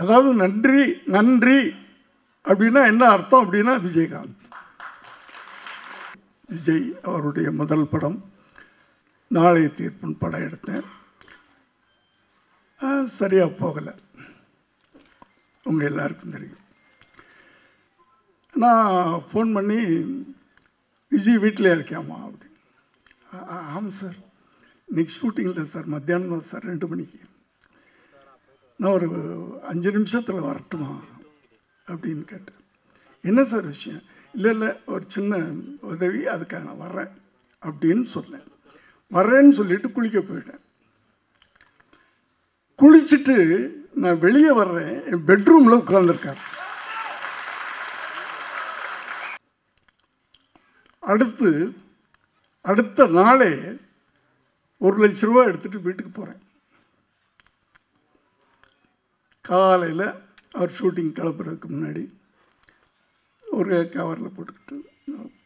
அதாவது நன்றி நன்றி அப்படின்னா என்ன அர்த்தம் அப்படின்னா விஜயகாந்த். விஜய் அவருடைய முதல் படம் நாளைய தீர்ப்புன்னு படம் எடுத்தேன். சரியாக போகலை, உங்கள் எல்லாருக்கும் தெரியும். நான் ஃபோன் பண்ணி விஜய் வீட்டில் இருக்கியாம்மா அப்படின்னு. ஆமாம் சார், இன்றைக்கி ஷூட்டிங்கில் சார், மத்தியானம் தான் சார் 2 மணிக்கு. நான் ஒரு 5 நிமிஷத்தில் வரட்டுமா அப்படின்னு கேட்டேன். என்ன சார் விஷயம்? இல்லை ஒரு சின்ன உதவி, அதுக்காக நான் வர்றேன் அப்படின்னு சொன்னேன். வர்றேன்னு சொல்லிட்டு குளிக்க போயிட்டேன். குளிச்சுட்டு நான் வெளியே வர்றேன், என் பெட்ரூமில் உட்கார்ந்துருக்காரு. அடுத்த நாளே 1 லட்ச ரூபா எடுத்துகிட்டு வீட்டுக்கு போகிறேன். காலையில் அவர் ஷூட்டிங் கிளப்புறதுக்கு முன்னாடி ஒரு கவரில் போட்டுக்கிட்டு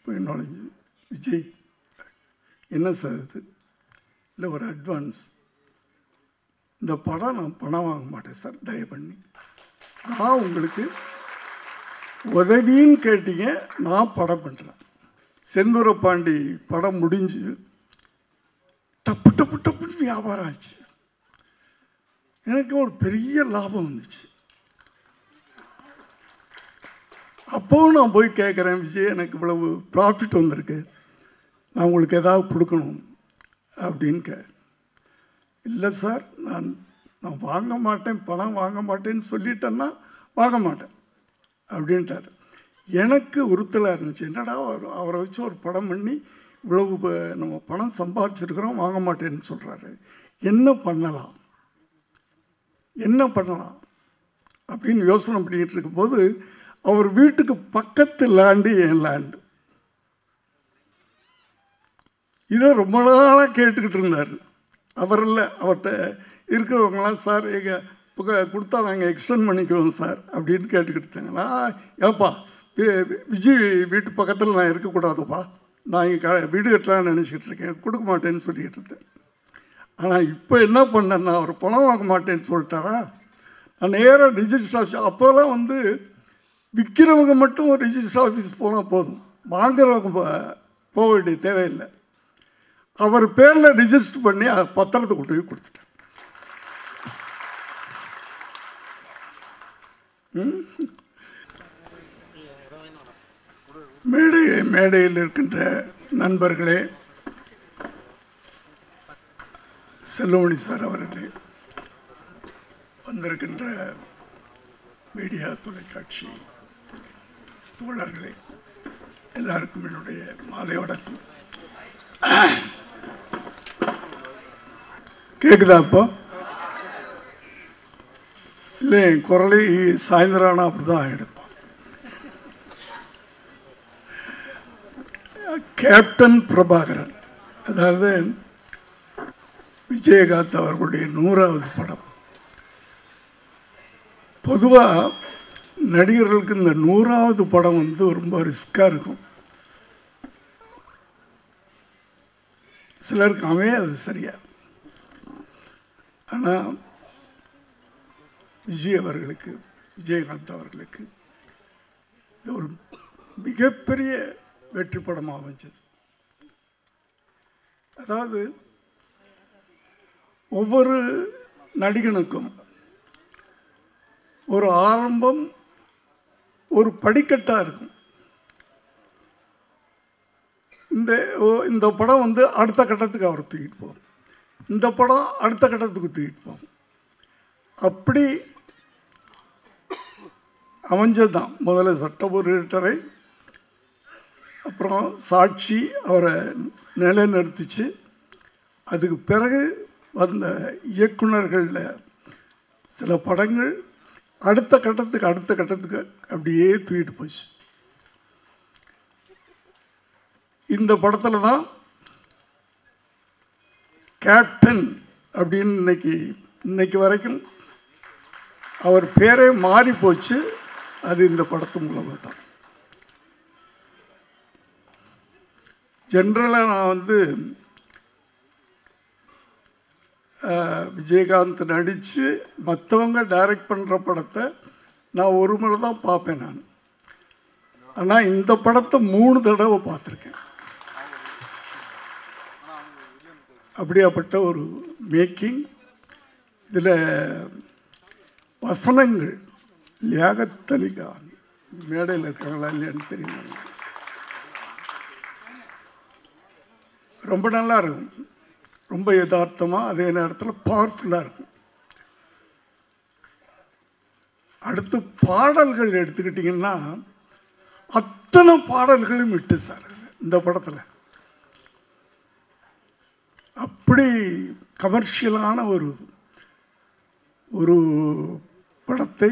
போய் நுழைஞ்சு, விஜய் என்ன சார் இது? இல்லை ஒரு அட்வான்ஸ், இந்த படம் நான் பணம் வாங்க மாட்டேன் சார், தயவு பண்ணி. நான் உங்களுக்கு உதவின்னு கேட்டீங்க, நான் படம் பண்ணுறேன். செந்தூரபாண்டி படம் முடிஞ்சு டப்பு டப்பு டப்புன்னு வியாபாரம் ஆச்சு. எனக்கு ஒரு பெரிய லாபம் வந்துச்சு. அப்போவும் நான் போய் கேட்குறேன், விஜய் எனக்கு இவ்வளவு ப்ராஃபிட் வந்திருக்கு, நான் உங்களுக்கு ஏதாவது கொடுக்கணும் அப்படின்னு இல்லை சார், நான் வாங்க மாட்டேன், பணம் வாங்க மாட்டேன்னு சொல்லிட்டேன்னா வாங்க மாட்டேன் அப்படின்ட்டார். எனக்கு உறுத்தலாக இருந்துச்சு. என்னடா அவரை வச்சு ஒரு படம் பண்ணி இவ்வளவு நம்ம பணம் சம்பாதிச்சிருக்கிறோம், வாங்க மாட்டேன்னு சொல்கிறாரு. என்ன பண்ணலாம் அப்படின்னு யோசனை பண்ணிக்கிட்டு இருக்கும்போது அவர் வீட்டுக்கு பக்கத்து லேண்டு என் லேண்டு. இதை ரொம்ப நாளாக கேட்டுக்கிட்டு இருந்தார். அவர் இல்லை, அவர்கிட்ட இருக்கிறவங்களாம் சார் எங்கள் கொடுத்தா நாங்கள் எக்ஸ்டெண்ட் பண்ணிக்குவோம் சார் அப்படின்னு கேட்டுக்கிட்டு இருந்தாங்க. ஏப்பா விஜய் வீட்டு பக்கத்தில் நான் இருக்கக்கூடாதுப்பா, நான் இங்கே வீடு கட்டலான்னு நினச்சிக்கிட்டு இருக்கேன், கொடுக்க மாட்டேன்னு சொல்லிக்கிட்டு இருந்தேன். ஆனால் இப்போ என்ன பண்ணேன்னா, அவர் பணம் வாங்க மாட்டேன்னு சொல்லிட்டாரா, நான் நேராக ரிஜிஸ்டர் ஆஃபீஸ், அப்போல்லாம் வந்து விற்கிறவங்க மட்டும் ஒரு ரிஜிஸ்டர் ஆஃபீஸ் போனால் போதும், வாங்குறவங்க போக வேண்டிய தேவையில்லை. அவர் பேரில் ரிஜிஸ்டர் பண்ணி பத்திரத்தை கொண்டு போய் கொடுத்துட்டார். மேடையில் இருக்கின்ற நண்பர்களே, செல்வமணி சார் அவர்களே, வந்திருக்கின்ற மீடியா தொலைக்காட்சி தோழர்களே, எல்லாருக்கும் என்னுடைய மாலை வணக்கம். கேட்குதா? அப்போ இல்லை, என் குரலை சாயந்தரம் ஆனால் அப்படி தான் எடுப்பான். கேப்டன் பிரபாகரன், அதாவது விஜயகாந்த் அவர்களுடைய 100வது படம். பொதுவாக நடிகர்களுக்கு இந்த 100வது படம் வந்து ரொம்ப ரிஸ்காக இருக்கும். சிலருக்கு அமையாது சரியா. ஆனால் விஜயகாந்த் அவர்களுக்கு இது ஒரு மிகப்பெரிய வெற்றி படமாக அமைஞ்சது. அதாவது ஒவ்வொரு நடிகனுக்கும் ஒரு ஆரம்பம், ஒரு படிக்கட்டாக இருக்கும். இந்த படம் வந்து அடுத்த கட்டத்துக்கு அவர் தூக்கிட்டு போகும், இந்த படம் அடுத்த கட்டத்துக்கு தூக்கிட்டு போகும். அப்படி அமைஞ்சது தான். முதல்ல சட்டபுரட்டரை, அப்புறம் சாட்சி அவரை நிலைநிறுத்திச்சு. அதுக்கு பிறகு வந்த இயக்குனர்களில் சில படங்கள் அடுத்த கட்டத்துக்கு அப்படியே தூக்கிட்டு போச்சு. இந்த படத்தில் தான் கேப்டன் அப்படின்னு இன்னைக்கு வரைக்கும் அவர் பேரே மாறி போச்சு. அது இந்த படத்து மூலமாக தான். ஜென்ரலாக நான் வந்து விஜயகாந்த் நடித்து மற்றவங்க டைரக்ட் பண்ணுற படத்தை நான் ஒரு முறை தான் பார்ப்பேன் நான். ஆனால் இந்த படத்தை 3 தடவை பார்த்துருக்கேன். அப்படியாப்பட்ட ஒரு மேக்கிங். இதில் வசனங்கள் லியாகத் அலி கான் மேடையில் இருக்காங்களா இல்லையான்னு தெரியும். ரொம்ப நல்லா இருக்கும், ரொம்ப யதார்த்தமாக, அதே நேரத்தில் பவர்ஃபுல்லாக இருக்கும். அடுத்து பாடல்கள் எடுத்துக்கிட்டிங்கன்னா அத்தனை பாடல்களும் விட்டு சார் இந்த படத்தில். அப்படி கமர்ஷியலான ஒரு படத்தை,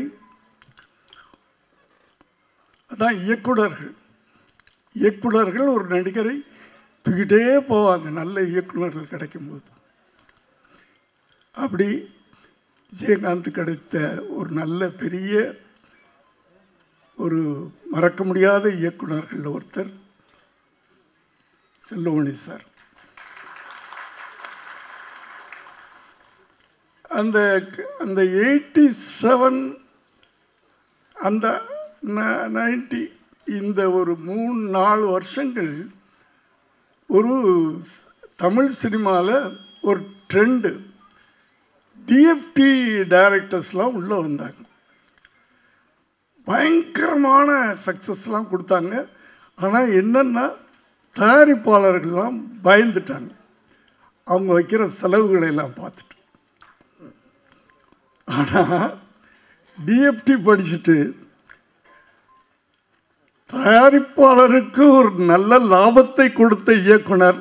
அதான் இயக்குனர்கள் ஒரு நடிகரை தூக்கிட்டே போவாங்க நல்ல இயக்குனர்கள் கிடைக்கும்போது. அப்படி விஜயகாந்த் கிடைத்த ஒரு நல்ல பெரிய ஒரு மறக்க முடியாத இயக்குனர்கள் ஒருத்தர் செல்வமணி சார். அந்த 87 அந்த 90 இந்த ஒரு 3-4 வருஷங்கள் ஒரு தமிழ் சினிமாவில் ஒரு ட்ரெண்டு. டிஎஃப்டி டைரக்டர்ஸ்லாம் உள்ளே வந்தாங்க, பயங்கரமான சக்ஸஸ்லாம் கொடுத்தாங்க. ஆனால் என்னென்னா தயாரிப்பாளர்கள்லாம் பயந்துட்டாங்க, அவங்க வைக்கிற செலவுகளை எல்லாம் பார்த்துட்டு. ஆனால் டிஎஃப்டி படிச்சுட்டு தயாரிப்பாளருக்கு ஒரு நல்ல லாபத்தை கொடுத்த இயக்குனர்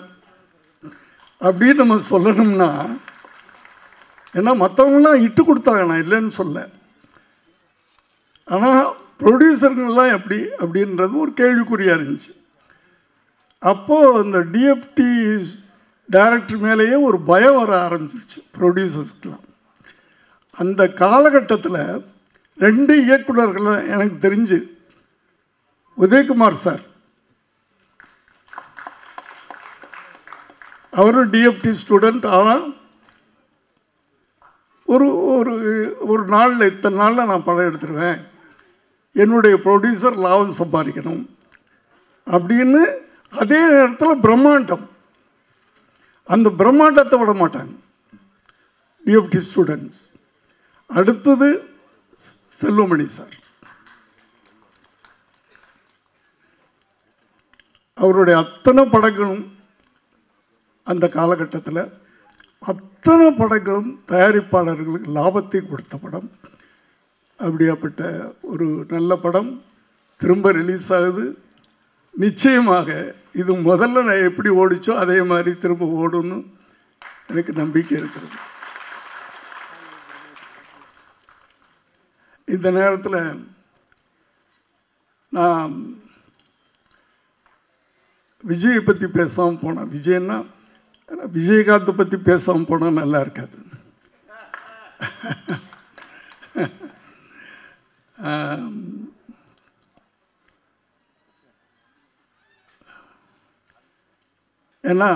அப்படின்னு நம்ம சொல்லணும்னா, ஏன்னா மற்றவங்களாம் இட்டு கொடுத்தாங்க, நான் இல்லைன்னு சொல்ல. ஆனால் ப்ரொடியூசருங்கெல்லாம் எப்படி அப்படின்றது ஒரு கேள்விக்குறியாக இருந்துச்சு. அப்போது அந்த டிஎஃப்டி டைரக்டர் மேலேயே ஒரு பயம் வர ஆரம்பிச்சிருச்சு ப்ரொடியூசர்ஸ்க்கெலாம். அந்த காலகட்டத்தில் 2 இயக்குனர்கள் எனக்கு தெரிஞ்சு, உதயகுமார் சார், அவரும் டிஎஃப்டி ஸ்டூடெண்ட். ஆனால் ஒரு நாளில் இத்தனை நாளில் நான் படம் எடுத்துருவேன், என்னுடைய ப்ரொடியூசர் லாபம் சம்பாதிக்கணும் அப்படின்னு. அதே நேரத்தில் பிரம்மாண்டம், அந்த பிரம்மாண்டத்தை விட மாட்டாங்க டிஎஃப்டி ஸ்டூடெண்ட்ஸ். அடுத்தது செல்வமணி சார், அவருடைய அத்தனை படங்களும் அந்த காலகட்டத்தில் அத்தனை படங்களும் தயாரிப்பாளர்களுக்கு லாபத்தை கொடுத்த படம். அப்படியாப்பட்ட ஒரு நல்ல படம் திரும்ப ரிலீஸ் ஆகுது. நிச்சயமாக இது முதல்ல நான் எப்படி ஓடிச்சோ அதே மாதிரி திரும்ப ஓடும்னு எனக்கு நம்பிக்கை இருக்கிறது. இந்த நேரத்தில் நான் விஜயை பற்றி பேசாமல் போனேன். விஜய்னா விஜயகாந்தை பற்றி பேசாமல் போனால் நல்லா இருக்காது. ஏன்னா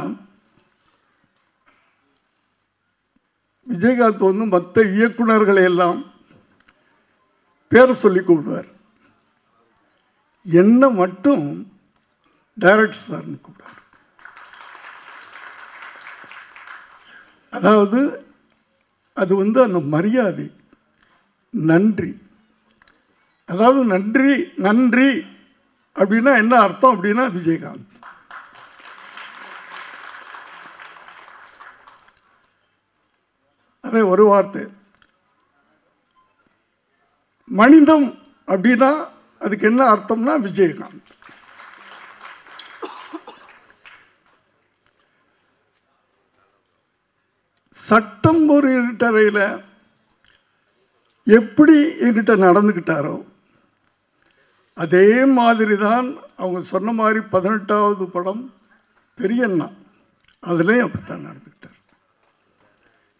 விஜயகாந்த் வந்து மற்ற இயக்குனர்களை எல்லாம் பேரை சொல்லி கூப்பிடுவார், என்ன மட்டும் டைரக்டர் சார்னு கூப்பிடுவார். அதாவது அது வந்து அந்த மரியாதை, நன்றி. அதாவது நன்றி நன்றி அப்படின்னா என்ன அர்த்தம் அப்படின்னா, விஜயகாந்த் அதே ஒரு வார்த்தை. மனிதம் அப்படின்னா அதுக்கு என்ன அர்த்தம்னா விஜயகாந்த். சட்டம் ஒரு இருட்டறையில் எப்படி என்கிட்ட நடந்துக்கிட்டாரோ அதே மாதிரி தான் அவங்க சொன்ன மாதிரி 18வது படம் பெரியண்ணா, அதுலேயும் அப்படித்தான் நடந்துக்கிட்டார்.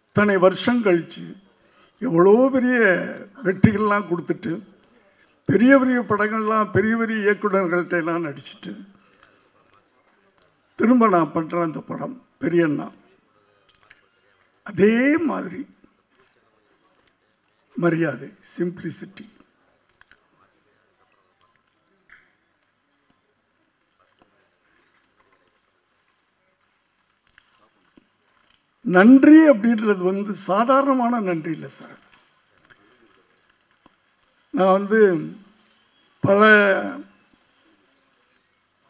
இத்தனை வருஷம் கழித்து எவ்வளோ பெரிய வெற்றிகள்லாம் கொடுத்துட்டு, பெரிய பெரிய படங்கள்லாம் பெரிய பெரிய இயக்குநர்கள்ட்ட எல்லாம் நடிச்சுட்டு திரும்ப நான் பண்ணுறேன் அந்த படம் பெரியண்ணா. அதே மாதிரி மரியாதை, சிம்பிளிசிட்டி. நன்றி அப்படின்றது வந்து சாதாரணமான நன்றி இல்லை சார். நான் பல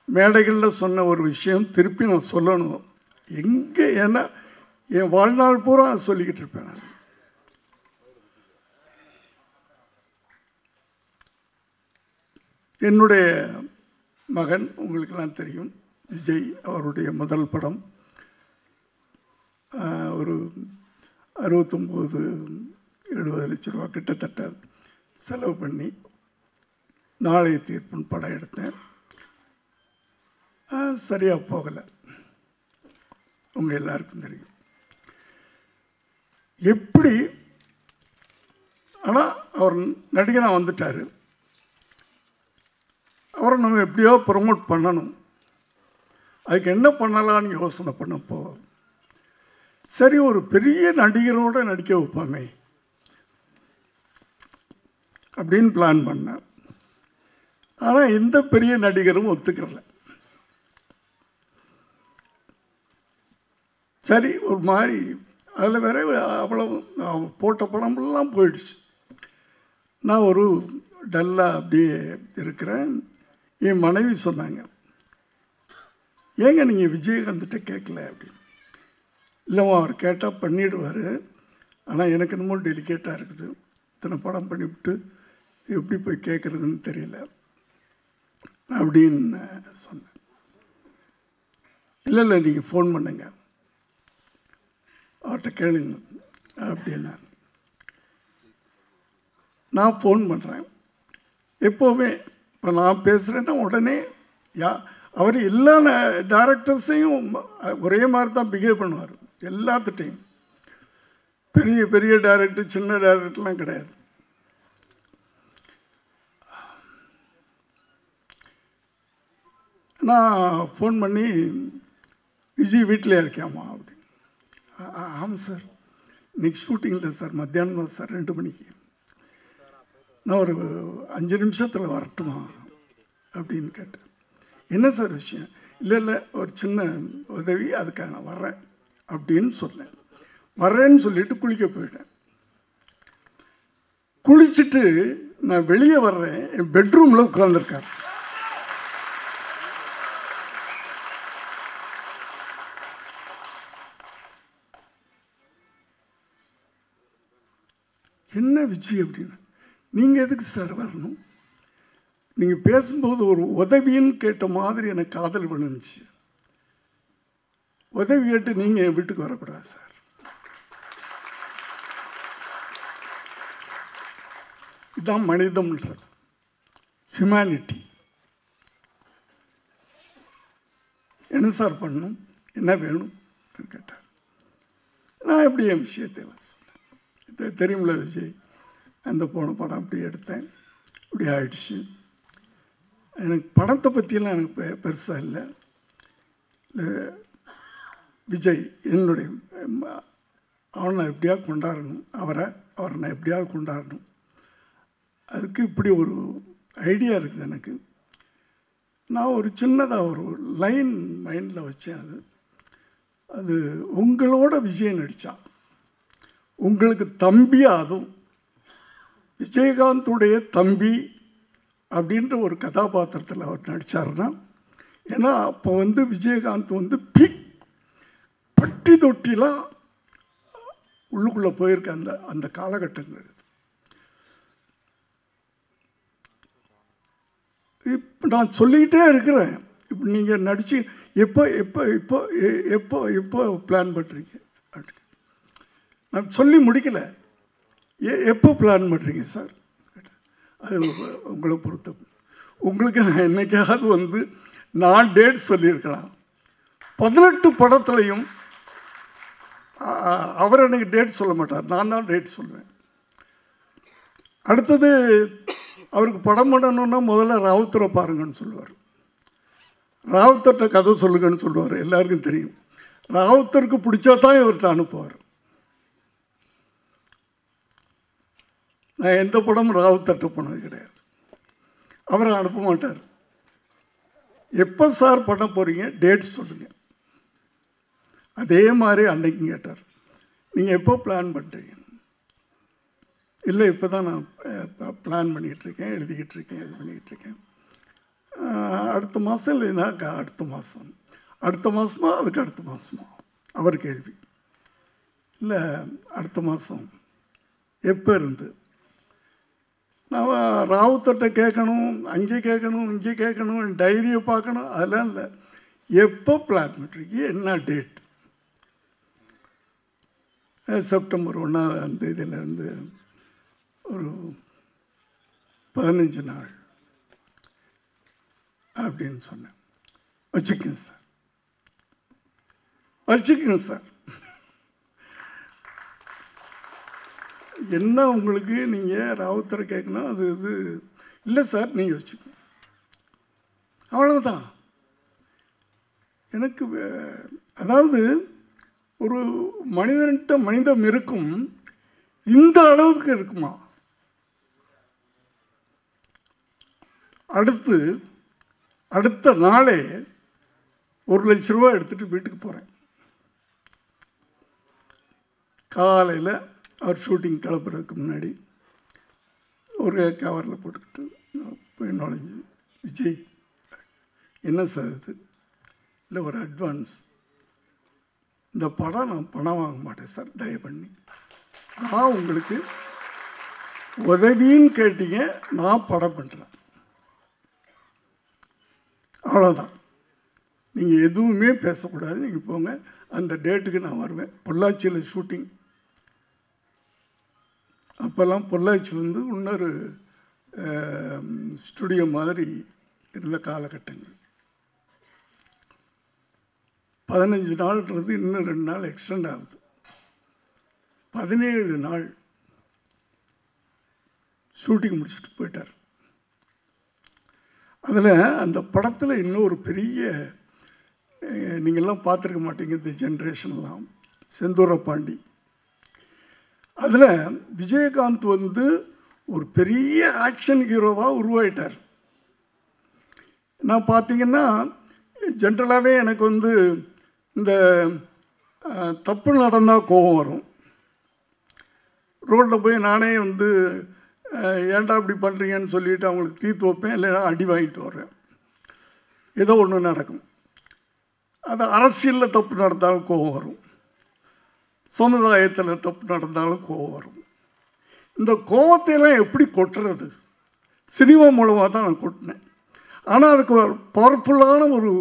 மேடைகளில் சொன்ன ஒரு விஷயம் திருப்பி நான் சொல்லணும். எங்கே ஏன்னா என் வாழ்நாள் பூரா சொல்லிக்கிட்டு இருப்பேன் நான். என்னுடைய மகன் உங்களுக்கெல்லாம் தெரியும், விஜய், அவருடைய முதல் படம் ஒரு 69-70 லட்ச ரூபா கிட்டத்தட்ட செலவு பண்ணி நாளைய தீர்ப்புன்னு படம் எடுத்தேன். சரியாக போகலை, உங்கள் எல்லாருக்கும் தெரியும் எப்படி. ஆனால் அவர் நடிகனாக வந்துட்டார். அவரை நம்ம எப்படியோ ப்ரமோட் பண்ணணும். அதுக்கு என்ன பண்ணலான்னு யோசனை பண்ணப்போ, சரி ஒரு பெரிய நடிகரோடு நடிக்க வைப்போமே அப்படின்னு பிளான் பண்ணேன். ஆனால் எந்த பெரிய நடிகரும் ஒத்துக்கிறல. சரி ஒரு மாதிரி அதில் வேற அவ்வளோ போட்ட படமெல்லாம் போயிடுச்சு. நான் ஒரு டல்லாக அப்படியே இருக்கிறேன். என் மனைவி சொன்னாங்க, ஏங்க நீங்கள் விஜயகாந்த்கிட்ட கேட்கல அப்படின்னு. இல்லைம்மா, அவர் கேட்டால் பண்ணிவிடுவார், ஆனால் எனக்கு என்னமோ டெலிகேட்டாக இருக்குது, இத்தனை படம் பண்ணிவிட்டு எப்படி போய் கேட்குறதுன்னு தெரியல அப்படின்னு சொன்னேன். இல்லை இல்லை, நீங்கள் ஃபோன் பண்ணுங்க, அவர்கிட்ட கேளுங்க அப்படின்னா. நான் ஃபோன் பண்ணுறேன். எப்போவுமே இப்போ நான் பேசுகிறேன்னா உடனே அவர் எல்லா டைரக்டர்ஸையும் ஒரே மாதிரி தான் பிஹேவ் பண்ணுவார். எல்லாத்துட்டையும் பெரிய பெரிய டைரக்டர் சின்ன டைரக்டர்லாம் கிடையாது. நான் ஃபோன் பண்ணி, விஜய் வீட்டில் இருக்கேம்மா அப்படின்னு. ஆமாம் சார், இன்னைக்கு ஷூட்டிங் இல்லை சார், மத்தியானம் தான் சார், 2 மணிக்கு. நான் ஒரு 5 நிமிஷத்தில் வரட்டுமா அப்படின்னு கேட்டேன். என்ன சார் விஷயம்? இல்லை இல்லை, ஒரு சின்ன உதவி, அதுக்காக நான் வர்றேன் அப்படின்னு சொன்னேன். வர்றேன்னு சொல்லிட்டு குளிக்க போயிட்டேன். குளிச்சுட்டு நான் வெளியே வர்றேன், என் பெட்ரூமில் உட்கார்ந்துருக்காரு. என்ன விஜய் அப்படின்னு. நீங்கள் எதுக்கு சார் வரணும்? நீங்கள் பேசும்போது ஒரு உதவின்னு கேட்ட மாதிரி எனக்கு காதல் விழுந்துச்சு. உதவி கேட்டு நீங்கள் என் வீட்டுக்கு வரக்கூடாது சார். இதுதான் மனிதம்ன்றது, ஹியூமனிட்டி. என்ன சார் பண்ணணும், என்ன வேணும் கேட்டார். நான் எப்படி என் விஷயத்தையெல்லாம் சொன்னேன். இது தெரியுமில்ல விஜய், அந்த போன படம் அப்படி எடுத்தேன், இப்படி ஆயிடுச்சு. எனக்கு படத்தை பற்றியெல்லாம் எனக்கு பெருசாக இல்லை. விஜய் என்னுடைய அவனை நான் எப்படியாவது கொண்டாடணும், அவரை நான் எப்படியாவது கொண்டாடணும். அதுக்கு இப்படி ஒரு ஐடியா இருக்குது எனக்கு. நான் ஒரு சின்னதாக ஒரு லைன் மைண்டில் வச்சேன். அது உங்களோட விஜய் நடித்தான், உங்களுக்கு தம்பியாக, அதுவும் விஜயகாந்துடைய தம்பி அப்படின்ற ஒரு கதாபாத்திரத்தில் அவர் நடித்தார்னா. ஏன்னா அப்போ விஜயகாந்த் பிக் பட்டி தொட்டிலாம் உள்ளுக்குள்ளே போயிருக்க அந்த காலகட்டங்கள். இப்போ நான் சொல்லிக்கிட்டே இருக்கிறேன், இப்போ நீங்கள் நடித்து எப்போ எப்போ இப்போ எப்போ எப்போ பிளான் பண்ணுறீங்க அப்படின்னு. நான் சொல்லி முடிக்கலை. எப்போ பிளான் பண்ணுறீங்க சார்? அது உங்களை பொறுத்த. உங்களுக்கு நான் என்னைக்காவது நான் டேட் சொல்லியிருக்கலாம். 18 படத்துலையும் அவர் எனக்கு டேட் சொல்ல மாட்டார், நான் தான் டேட் சொல்லுவேன். அடுத்தது அவருக்கு படம் பண்ணணுன்னா முதல்ல ராவுத்தரை பாருங்கன்னு சொல்லுவார். ராவுத்தர்கிட்ட கதை சொல்லுங்கன்னு சொல்லுவார். எல்லாருக்கும் தெரியும். ராவுத்தருக்கு பிடிச்சா தான் இவர்கிட்ட அனுப்புவார். நான் எந்த படமும் ராவுத்தட்ட போனது கிடையாது. அவரை அனுப்ப மாட்டார். எப்போ சார் பண்ண போகிறீங்க, டேட் சொல்லுங்கள். அதே மாதிரி அன்னைக்கும் கேட்டார், நீங்கள் எப்போ பிளான் பண்ணுறீங்க? இல்லை, இப்போ தான் நான் பிளான் பண்ணிகிட்ருக்கேன், எழுதிக்கிட்டு இருக்கேன், இது பண்ணிக்கிட்டுருக்கேன். அடுத்த மாதம் இல்லைன்னா அடுத்த மாதம். அடுத்த மாதமா அதுக்கு அடுத்த மாதமா? அவர் கேள்வி. இல்லை, அடுத்த மாதம். எப்போ இருந்து? நான் ராவுத்தட்ட கேட்கணும், அங்கே கேட்கணும், இங்கே கேட்கணும், டைரியை பார்க்கணும், அதெல்லாம் இல்லை. எப்போ பிளான் பண்ணுறீங்க, என்ன டேட்? செப்டம்பர் 1ஆம் தேதியிலேருந்து ஒரு 15 நாள் அப்படின்னு சொன்னேன். வச்சுக்கோங்க சார், வச்சுக்கோங்க சார். என்ன உங்களுக்கு நீங்கள் ராவுத்தரை கேட்கணும், அது இது இல்லை சார், நீங்கள் வச்சுக்கோங்க, அவ்வளவுதான். எனக்கு அதாவது ஒரு மனிதன்கிட்ட மனிதம் இருக்கும், இந்த அளவுக்கு இருக்குமா? அடுத்த நாளே 1 லட்ச ரூபா எடுத்துகிட்டு வீட்டுக்கு போகிறேன். காலையில் அவர் ஷூட்டிங் கிளப்புறதுக்கு முன்னாடி ஒரு கவரில் போட்டுக்கிட்டு போய் நுழைஞ்சு, விஜய் என்ன சார் இது? இல்லை, ஒரு அட்வான்ஸ். இந்த படம் நான் பணம் வாங்க மாட்டேன் சார், தயவு பண்ணி. நான் உங்களுக்கு உதவின்னு கேட்டீங்க, நான் படம் பண்ணுறேன், அவ்வளோதான். நீங்கள் எதுவுமே பேசக்கூடாது, நீங்கள் போங்க. அந்த டேட்டுக்கு நான் வருவேன். பொள்ளாச்சியில் ஷூட்டிங். அப்போல்லாம் பொள்ளாச்சி வந்து இன்னொரு ஸ்டுடியோ மாதிரி இருந்த காலகட்டங்கள். 15 நாள்ன்றது இன்னும் 2 நாள் எக்ஸ்டெண்ட் ஆகுது. 17 நாள் ஷூட்டிங் முடிச்சுட்டு போயிட்டார். அதில் அந்த படத்தில் இன்னும் ஒரு பெரிய, நீங்கள்லாம் பார்த்துருக்க மாட்டீங்க இந்த ஜென்ரேஷன்லாம், செந்தூரபாண்டி. அதில் விஜயகாந்த் வந்து ஒரு பெரிய ஆக்ஷன் ஹீரோவாக உருவாயிட்டார். நான் பார்த்தீங்கன்னா ஜென்ரலாகவே எனக்கு வந்து இந்த தப்பு நடந்தால் கோபம் வரும். ரோட்டில் போய் நானே வந்து ஏன்டா இப்படி பண்ணுறீங்கன்னு சொல்லிவிட்டு அவங்களுக்கு தீர்த்து வைப்பேன், இல்லைன்னா அடி வாங்கிட்டு வர்றேன். ஏதோ ஒன்று நடக்கும். அது அரசியலில் தப்பு நடந்தாலும் கோபம் வரும், சமுதாயத்தில் தப்பு நடந்தாலும் கோபம் வரும். இந்த கோபத்தையெல்லாம் எப்படி கொட்டுறது? சினிமா மூலமாக தான் நான் கொட்டினேன். ஆனால் அதுக்கு ஒரு பவர்ஃபுல்லான ஒரு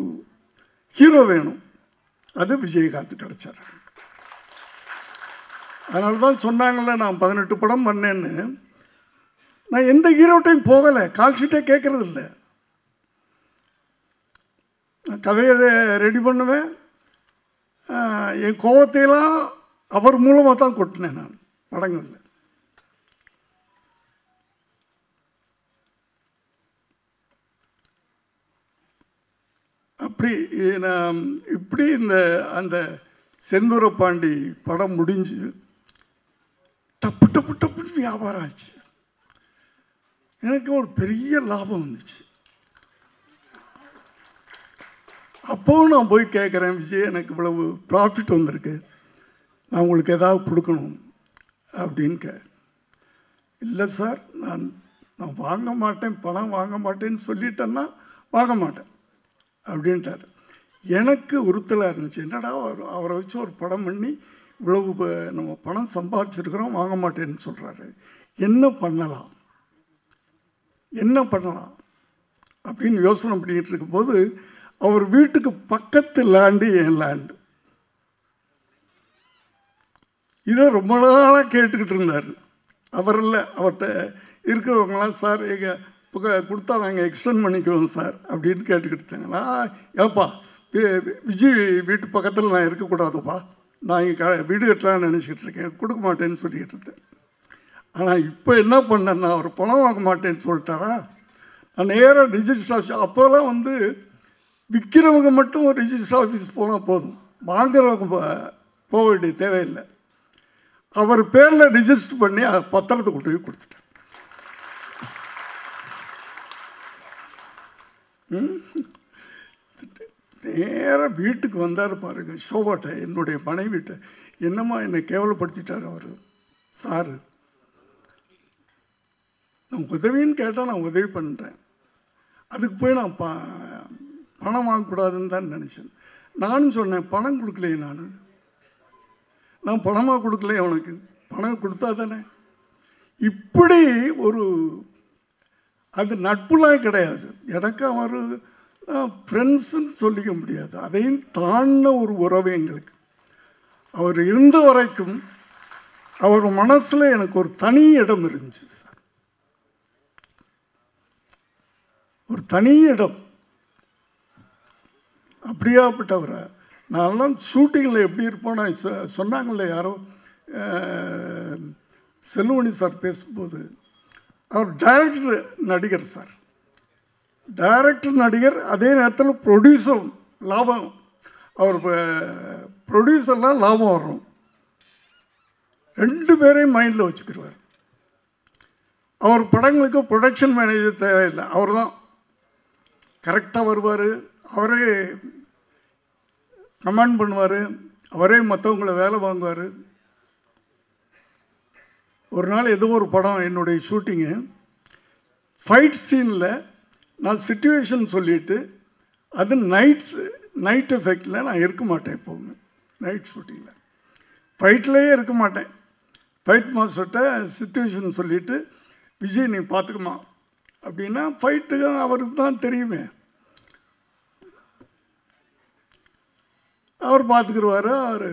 ஹீரோ வேணும். அது விஜயகாந்த் கிடைச்சார். அதனால தான் சொன்னாங்கள்ல, நான் 18 படம் பண்ணேன்னு. நான் எந்த ஹீரோட்டையும் போகலை, கால் ஷீட்டே கேட்கறது இல்லை. நான் கதையை ரெடி பண்ணுவேன். என் கோபத்தையெல்லாம் அவர் மூலமாக தான் கொட்டினேன் நான் படங்களில். அப்படி நான் இப்படி அந்த செந்தூரபாண்டி படம் முடிஞ்சு டப்பு டப்பு டப்புன்னு வியாபாரம் ஆச்சு. எனக்கு ஒரு பெரிய லாபம் வந்துச்சு. அப்போவும் நான் போய் கேட்குறேன், விஜய் எனக்கு இவ்வளவு ப்ராஃபிட் வந்திருக்கு, நான் உங்களுக்கு ஏதாவது கொடுக்கணும் அப்படின்னு இல்லை சார், நான் வாங்க மாட்டேன், பணம் வாங்க மாட்டேன்னு சொல்லிட்டேன்னா வாங்க மாட்டேன் அப்படின்ட்டார். எனக்கு உறுத்தலாக இருந்துச்சு. என்னடா அவரை வச்சு ஒரு படம் பண்ணி இவ்வளவு நம்ம பணம் சம்பாதிச்சிருக்கிறோம், வாங்க மாட்டேன்னு சொல்கிறாரு, என்ன பண்ணலாம் அப்படின்னு யோசனை பண்ணிக்கிட்டு இருக்கும்போது அவர் வீட்டுக்கு பக்கத்து லேண்டு என் லேண்டு. இதை ரொம்ப நாளாக கேட்டுக்கிட்டு இருந்தார். அவர் இல்லை, அவர்கிட்ட இருக்கிறவங்களாம், சார் எங்கள் கொடுத்தா நாங்கள் எக்ஸ்டெண்ட் பண்ணிக்குவோம் சார் அப்படின்னு கேட்டுக்கிட்டு இருந்தாங்களா. ஏப்பா, விஜய் வீட்டு பக்கத்தில் நான் இருக்கக்கூடாதுப்பா, நான் இங்கே வீடு கட்டலான்னு நினச்சிக்கிட்டு இருக்கேன், கொடுக்க மாட்டேன்னு சொல்லிக்கிட்டு இருந்தேன். ஆனால் இப்போ என்ன பண்ணேன்னா, அவர் பணம் வாங்க மாட்டேன்னு சொல்லிட்டாரா, நான் நேராக ரிஜிஸ்டர் ஆஃபீஸ், அப்போல்லாம் வந்து விற்கிறவங்க மட்டும் ஒரு ரிஜிஸ்டர் ஆஃபீஸ் போனால் போதும், வாங்குறவங்க போக வேண்டிய தேவையில்லை. அவர் பேரில் ரிஜிஸ்டர் பண்ணி பத்திரத்தை கொண்டு போய் கொடுத்துட்டேன். நேராக வீட்டுக்கு வந்தார் பாருங்கள், ஷோபாட்ட, என்னுடைய மனைவிட்ட. என்னம்மா என்னை கேவலப்படுத்திட்டார் அவர். சாரு, நான் உதவின்னு கேட்டால் நான் உதவி பண்ணுறேன், அதுக்கு போய் நான் பணம் வாங்கக்கூடாதுன்னு தான் நினச்சேன். நானும் சொன்னேன், பணம் கொடுக்கலையே, நான் பணமாக கொடுக்கலையே, அவனுக்கு பணம் கொடுத்தா தானே. இப்படி ஒரு அது நட்புலாம் கிடையாது எனக்கு. அவர் ஃப்ரெண்ட்ஸுன்னு சொல்லிக்க முடியாது, அதையும் தாண்டின ஒரு உறவு எங்களுக்கு. அவர் இருந்த வரைக்கும் அவர் மனசில் எனக்கு ஒரு தனி இடம் இருந்துச்சு சார், ஒரு தனி இடம். அப்படியாப்பட்டவரை நான்லாம் ஷூட்டிங்கில் எப்படி இருப்போன்னா, சொன்னாங்கல்ல யாரோ செல்வமணி சார் பேசும்போது, அவர் டைரக்டர் நடிகர் சார், டைரக்டர் நடிகர், அதே நேரத்தில் ப்ரொடியூசரும். லாபம், அவர் ப்ரொடியூசர்லாம் லாபம் வரணும், ரெண்டு பேரையும் மைண்டில் வச்சுக்கிடுவார். அவர் படங்களுக்கு ப்ரொடக்ஷன் மேனேஜர் தேவையில்லை, அவர் தான் கரெக்டாக வருவார், அவரே கமாண்ட் பண்ணுவார், அவரே மற்றவங்களை வேலை வாங்குவார். ஒரு நாள் ஏதோ ஒரு படம் என்னுடைய ஷூட்டிங்கு, ஃபைட் சீனில் நான் சிச்சுவேஷன் சொல்லிவிட்டு, அது நைட் எஃபெக்டில் நான் இருக்க மாட்டேன் எப்போவுமே. நைட் ஷூட்டிங்கில் ஃபைட்லேயே இருக்க மாட்டேன். ஃபைட் மாஸ்டர்கிட்ட சிச்சுவேஷன் சொல்லிவிட்டு, விஜய் நீ பார்த்துக்குமா அப்படின்னா, ஃபைட்டுக்கு அவருக்கு தான் தெரியுமே, அவர் பார்த்துக்குருவார். அவர்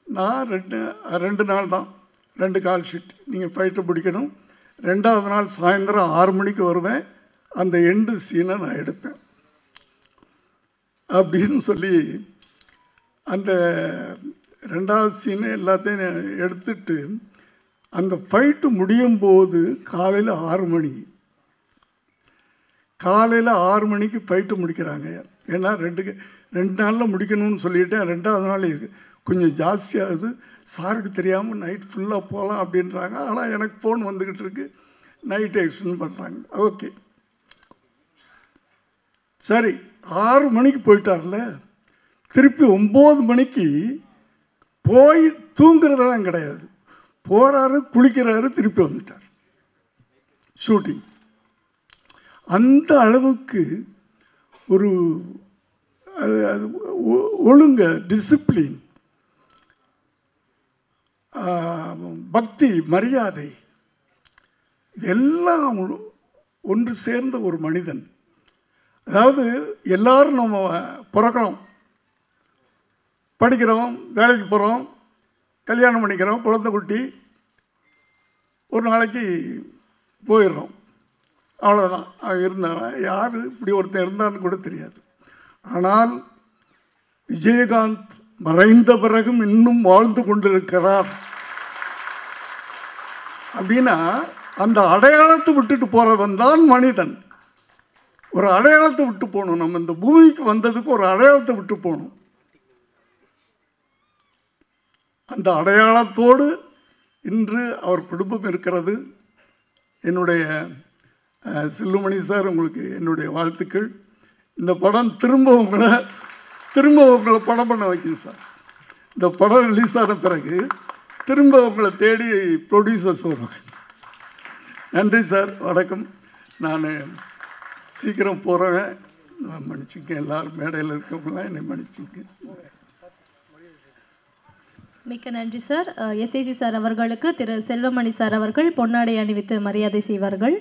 நான் ரெண்டு நாள் தான், 2 கால் ஷீட், நீங்கள் ஃபைட்டை பிடிக்கணும். 2வது நாள் சாயந்தரம் 6 மணிக்கு வருவேன், அந்த எண்டு சீனை நான் எடுப்பேன் அப்படின்னு சொல்லி, அந்த 2வது சீனை எல்லாத்தையும் எடுத்துட்டு, அந்த ஃபைட்டு முடியும் போது காலையில் 6 மணி, காலையில் 6 மணிக்கு ஃபைட்டு முடிக்கிறாங்க. ஏன்னா 2 நாளில் முடிக்கணும்னு சொல்லிவிட்டேன். 2வது நாள் கொஞ்சம் ஜாஸ்தியாகுது, சாருக்கு தெரியாமல் நைட் ஃபுல்லாக போகலாம் அப்படின்றாங்க. ஆனால் எனக்கு ஃபோன் வந்துக்கிட்டு இருக்கு, நைட்டு எக்ஸ்டெண்ட் பண்ணுறாங்க. ஓகே சரி, 6 மணிக்கு போயிட்டார்ல, திருப்பி 9 மணிக்கு போய் தூங்குறதெல்லாம் கிடையாது, போகிறாரு, குளிக்கிறாரு, திருப்பி வந்துட்டார் ஷூட்டிங். அந்த அளவுக்கு ஒரு அது ஒழுங்க, டிசிப்ளின், பக்தி, மரியாதை, இதெல்லாம் ஒன்று சேர்ந்த ஒரு மனிதன். அதாவது எல்லாரும் நம்ம பிறக்கிறோம், படிக்கிறோம், வேலைக்கு போகிறோம், கல்யாணம் பண்ணிக்கிறோம், குழந்தை குட்டி, ஒரு நாளைக்கு போயிடுறோம், அவ்வளோதான். இருந்தாங்க, யார் இப்படி ஒருத்தன் இருந்தான்னு கூட தெரியாது. ஆனால் விஜயகாந்த் மறைந்த பிறகும் இன்னும் வாழ்ந்து கொண்டிருக்கிறார் அப்படின்னா, அந்த அடையாளத்தை விட்டுட்டு போகிறவன் தான் மனிதன். ஒரு அடையாளத்தை விட்டு போகணும். நம்ம இந்த பூமிக்கு வந்ததுக்கு ஒரு அடையாளத்தை விட்டு போகணும். அந்த அடையாளத்தோடு இன்று அவர் குடும்பம் இருக்கிறது. என்னுடைய செல்வமணி சார், உங்களுக்கு என்னுடைய வாழ்த்துக்கள். இந்த படம் திரும்ப உங்களை படம் பண்ண வைக்கும் சார். இந்த படம் ரிலீஸ் ஆன பிறகு திரும்ப உங்களை தேடி ப்ரொடியூசர்ஸ் வருவாங்க. நன்றி சார், வணக்கம். நான் சீக்கிரம் போகிறேன், மன்னிச்சுக்க. எல்லோரும் மேடையில் இருக்கவங்களாம் என்னை மன்னிச்சுக்க. மிக்க நன்றி சார். எஸ்ஏசி சார் அவர்களுக்கு திரு செல்வமணி சார் அவர்கள் பொன்னாடை அணிவித்து மரியாதை செய்வார்கள்.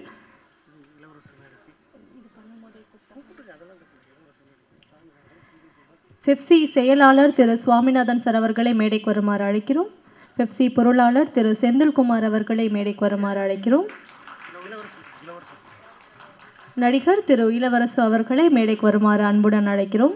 பெப்சி செயலாளர் திரு சுவாமிநாதன் சார் அவர்களை மேடைக்கு வருமாறு அழைக்கிறோம். பெப்சி பொருளாளர் திரு செந்தில்குமார் அவர்களை மேடைக்கு வருமாறு அழைக்கிறோம். நடிகர் திரு இளவரசு அவர்களை மேடைக்கு வருமாறு அன்புடன் அழைக்கிறோம்.